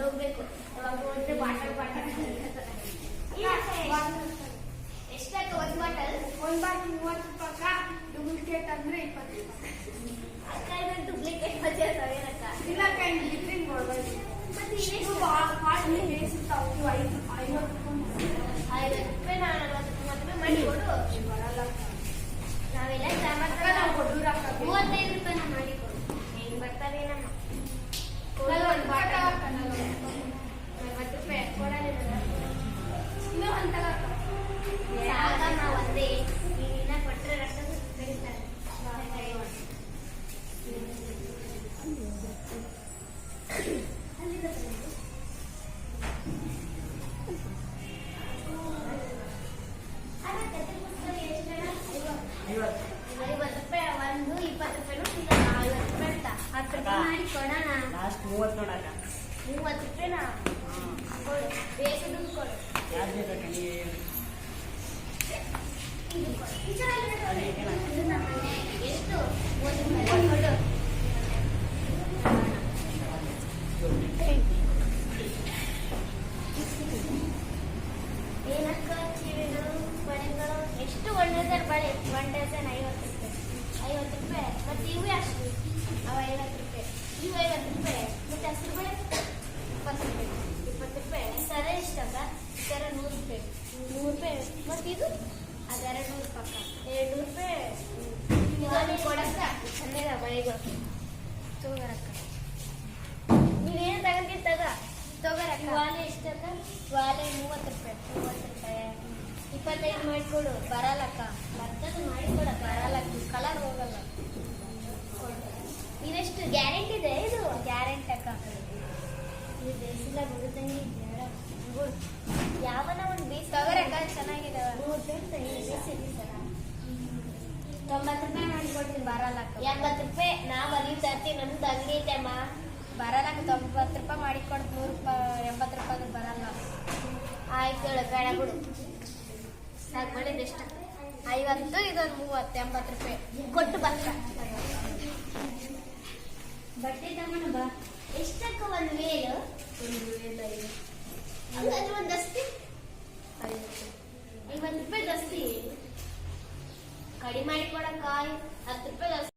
ಹೋಗ್ಬೇಕು. ಅವಾಗ ಹೋದ್ರೆ ಬಾಟಲ್ ಎಷ್ಟಾಯ್ತು ಒಂದು ಬಾಟಲ್? ಒಂದು ಬಾಟಲ್ 30 ರೂಪಾಯಿ. ಡೂಪ್ಲಿಕೇಟ್ ಅಂದ್ರೆ 20 ರೂಪಾಯಿ. ಅಕ್ಕ ಇದು ಡೂಪ್ಲಿಕೇಟ್ ಮತ್ತೆ ಏನಕ್ಕ? ಇಲ್ಲ ಕೈ ಲಿಟ್ರಿಂಗ್ ಕೊಡ್ಬೇಕು. ಮತ್ತೆ ಇದು ಭಾಳ ಬೇಯಿಸುತ್ತಾವು. 50 ರೂಪಾಯಿ 50 ರೂಪಾಯಿ ನಾನು 40 ರೂಪಾಯಿ ಮಾಡಿ ಕೊಡು. ಬರಲ್ಲ. ನಾವೆಲ್ಲ ಸಾಮಾನು ನಾವು ಕೊಡೂರ 35 ರೂಪಾಯಿ ಮಾಡಿ ಕೊಡು. ಹೆಂಗ್ ಬರ್ತಾವೆ ನಮ್ಮ 40 ಬಾಟಲ್ 40 ರೂಪಾಯಿ ಕೊಡಲ್ಲ. ಇನ್ನೂ ಅಂತಲ್ಲ ಸಾಕಮ್ಮ ಒಂದೇ ನೀನ ಕೊಟ್ಟರೆ ರೊಕ್ಕ ಬೆಳಿತಾರೆ. ಒಂದು 20 ರೂಪಾಯಿ 50 ರೂಪಾಯಿ ಅಂತ 10 ರೂಪಾಯಿ ಮಾಡಿ ಕೊಡೋಣ. ಲಾಸ್ಟ್ 30 ನೋಡಕ್ಕ. 30 ರೂಪಾಯಿನಾ ಕೊಡು. ಬೇಸದು ಕೊಡು. ಯಾರು ಬೇಕಕ್ಕ ನೀವು? ಇದು ಕೊಡು. ಎಷ್ಟು? 30 ರೂಪಾಯಿ ಕೊಡು. ಏನಕ್ಕ ಚೀವಿಗಳು ಬಳೆಗಳು ಎಷ್ಟು? 1 ಡಜನ್ ಬಳೆ 1 ಡಜನ್ 50 ರೂಪಾಯಿ. 50 ರೂಪಾಯಿ. ಮತ್ತೆ ಇವು ಎಷ್ಟು? ಅವ 50 ರೂಪಾಯಿ. ಇವು 50 ರೂಪಾಯಿ. ಮತ್ತೆ ಹಸಿರು ಬಳೆ 20 ರೂಪಾಯಿ. 20 ರೂಪಾಯಿ. ಸರ ಎಷ್ಟಕ್ಕ? ಸರ 100 ರೂಪಾಯಿ. 100 ರೂಪಾಯಿ. ಮತ್ತೆ ಇದು ಅದು 200 ಪಕ್ಕ 200 ರೂಪಾಯಿ. ಇದನ್ನು ಕೊಡಕ್ಕ ಚೆನ್ನಾಗ ಬಳೆಗಳು ತಗೋರಕ್ಕ. ನೀವೇನು ತಗೊಂಡಿದ್ದು ತಗೋರಕ್ಕ. ವಾಲೆ ಎಷ್ಟಕ್ಕ? ವಾಲೆ 30 ರೂಪಾಯಿ. 30 ರೂಪಾಯಿ. 25 ಮಾಡಿಕೊಡು. ಬರಲ್ಲಕ್ಕ. ಬರ್ತದೆ ಮಾಡಿಕೊಡ. ಬರಲ್ಲಕ್ಕ. ಕಲರ್ ಹೋಗಲ್ಲ. ಇದೆಷ್ಟು ಗ್ಯಾರಂಟಿ ಇದೆ? ಇದು ಗ್ಯಾರಂಟಿ ಅಕ್ಕ. ಇದು ಬೇಸಿಲ್ಲ ಬಿಡುತ್ತಂಗೆ ಗುಡ್. ಯಾವನ ಒಂದು ಬೀಸ್ ತಗೋರಕ್ಕ. ಚೆನ್ನಾಗಿದಾವೆ. 100 ರೂಪಾಯಿ ಬೇಸಿಗೆ ಸರ 90 ರೂಪಾಯಿ ಮಾಡಿಕೊಡ್ತೀನಿ. ಬರಲ್ಲಕ್ಕ. 80 ರೂಪಾಯಿ. ನಾವು ಅಲ್ಲಿ ತರ್ತೀನಿ. ನಮ್ದು ಅಂಗಡಿ ಐತೆ ಅಮ್ಮ. ಬರಲ್ಲಕ್ಕ. 90 ರೂಪಾಯಿ ಮಾಡಿಕೊಡ್ತು. 100 ರೂಪಾಯಿ 80 ರೂಪಾಯಿ ಬರಲ್ಲ. ಆಯ್ತು ಹೇಳು. ಬೇಡ ಬಿಡು. ಸಾಕು ಬಳಿದ ಎಷ್ಟು? 50. ಇದೊಂದು 30. 80 ರೂಪಾಯಿ ಕೊಟ್ಟು ಬತ್ತ. ಬಟ್ಟೆ ತಗೊಂಡು ಬಾ. ಎಷ್ಟಕ್ಕ ಒಂದು ವೇಲು? ಅದು ಒಂದು ದಸ್ತಿ 50 ರೂಪಾಯಿ ದಸ್ತಿ. ಕಡಿಮೆ ಮಾಡಿ ಕೊಡಕ್ಕ. 10 ರೂಪಾಯಿ ದಸ್ತಿ.